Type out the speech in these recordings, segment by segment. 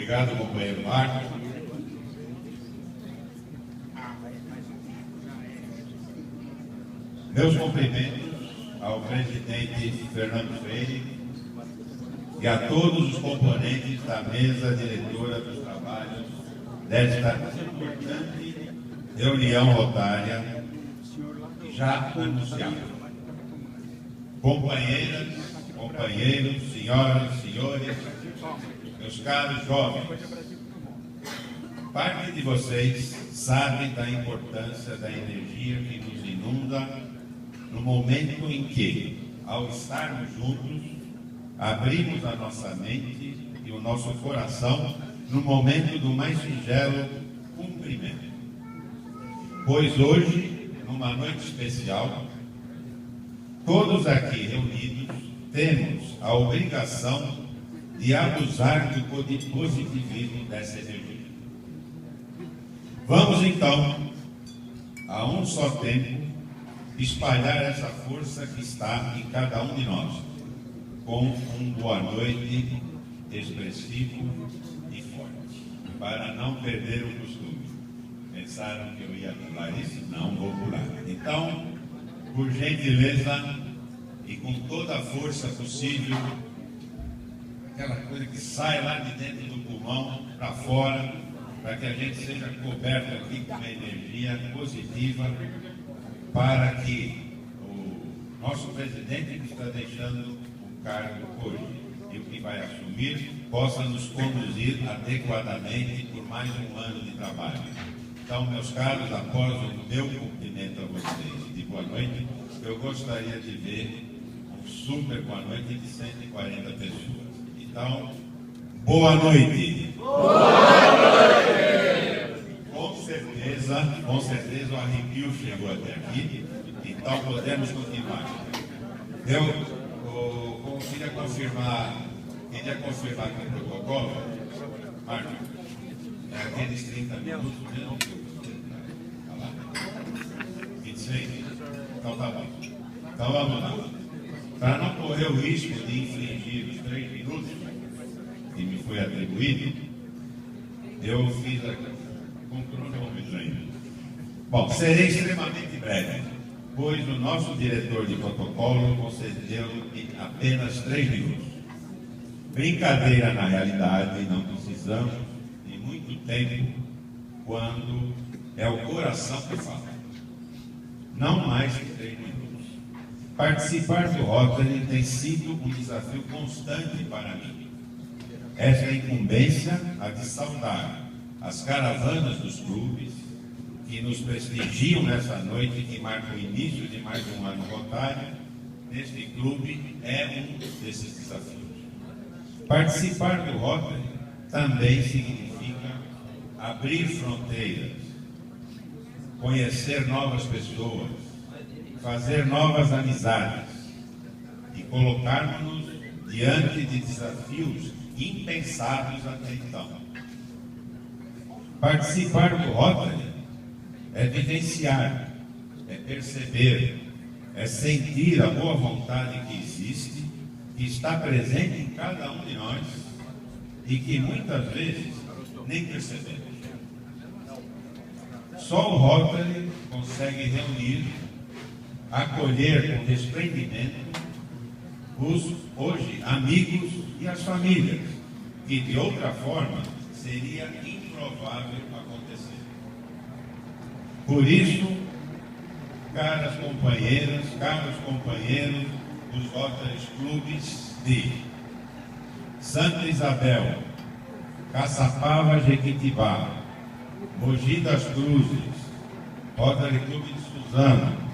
Obrigado, companheiro Marcos. Meus cumprimentos ao presidente Fernando Freire e a todos os componentes da mesa diretora dos trabalhos desta importante reunião rotária já anunciada. Companheiras, companheiros, senhoras, senhores, meus caros jovens, parte de vocês sabe da importância da energia que nos inunda no momento em que, ao estarmos juntos, abrimos a nossa mente e o nosso coração no momento do mais singelo cumprimento. Pois hoje, numa noite especial, todos aqui reunidos temos a obrigação de abusar do positivismo dessa energia. Vamos então, a um só tempo, espalhar essa força que está em cada um de nós, com um boa noite expressivo e forte, para não perder o costume. Pensaram que eu ia pular isso? Não vou pular. Então, por gentileza e com toda a força possível, aquela coisa que sai lá de dentro do pulmão para fora, para que a gente seja coberto aqui com uma energia positiva, para que o nosso presidente que está deixando o cargo hoje e o que vai assumir possa nos conduzir adequadamente por mais um ano de trabalho. Então, meus caros, após o meu cumprimento a vocês de boa noite, eu gostaria de ver um super boa noite de 140 pessoas. Então, boa noite! Boa noite! Com certeza o arrepio chegou até aqui, então podemos continuar. Eu queria confirmar com o protocolo, Marcos, aqueles 30 minutos, não? 26? Então tá bom. Então vamos lá. Para não correr o risco de infringir os 3 minutos que me foi atribuído, eu fiz aqui com cronômetro ainda. Bom, serei extremamente breve, pois o nosso diretor de protocolo concedeu apenas 3 minutos. Brincadeira na realidade, não precisamos de muito tempo quando é o coração que fala. Não mais que 3 minutos. Participar do Rotary tem sido um desafio constante para mim. Esta incumbência há de saudar as caravanas dos clubes que nos prestigiam nessa noite que marca o início de mais um ano rotário. Neste clube é um desses desafios. Participar do Rotary também significa abrir fronteiras, conhecer novas pessoas, fazer novas amizades e colocarmos-nos diante de desafios impensados até então. Participar do Rotary é vivenciar, é perceber, é sentir a boa vontade que existe, que está presente em cada um de nós e que muitas vezes nem percebemos. Só o Rotary consegue reunir, acolher com desprendimento os hoje amigos e as famílias, que de outra forma seria improvável acontecer. Por isso, caras companheiras, caros companheiros dos Rotary Clubes de Santa Isabel, Caçapava, Jequitibá, Mogi das Cruzes, Rotary Clube de Suzano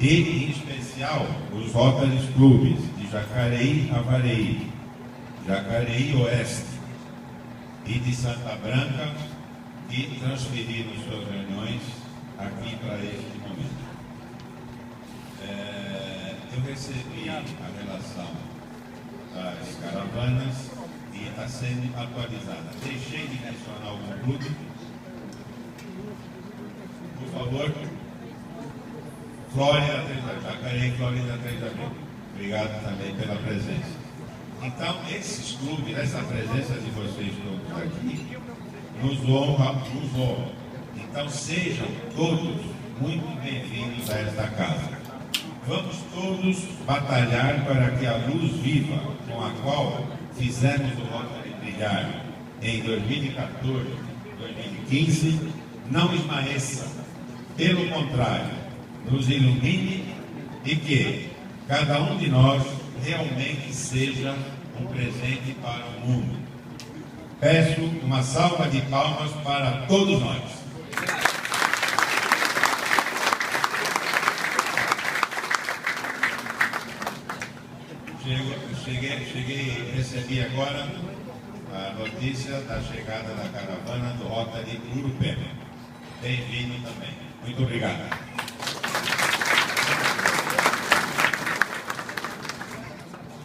e, em especial, os Rotary Clubes de Jacareí, Avareí, Jacareí Oeste e de Santa Branca, que transferiram suas reuniões aqui para este momento. Eu recebi a relação das caravanas e está sendo atualizada. Deixei de mencionar algum clube. Por favor. Flórida, Jacareí, Flórida, 3 de abril. Obrigado também pela presença. Então, esses clubes, essa presença de vocês todos aqui, nos honra. Então, sejam todos muito bem-vindos a esta casa. Vamos todos batalhar para que a luz viva com a qual fizemos o Rotary brilhar em 2014, 2015, não esmaeça. Pelo contrário, nos ilumine e que cada um de nós realmente seja um presente para o mundo. Peço uma salva de palmas para todos nós. Recebi agora a notícia da chegada da caravana do Rotary Urupema. Bem-vindo também. Muito obrigado.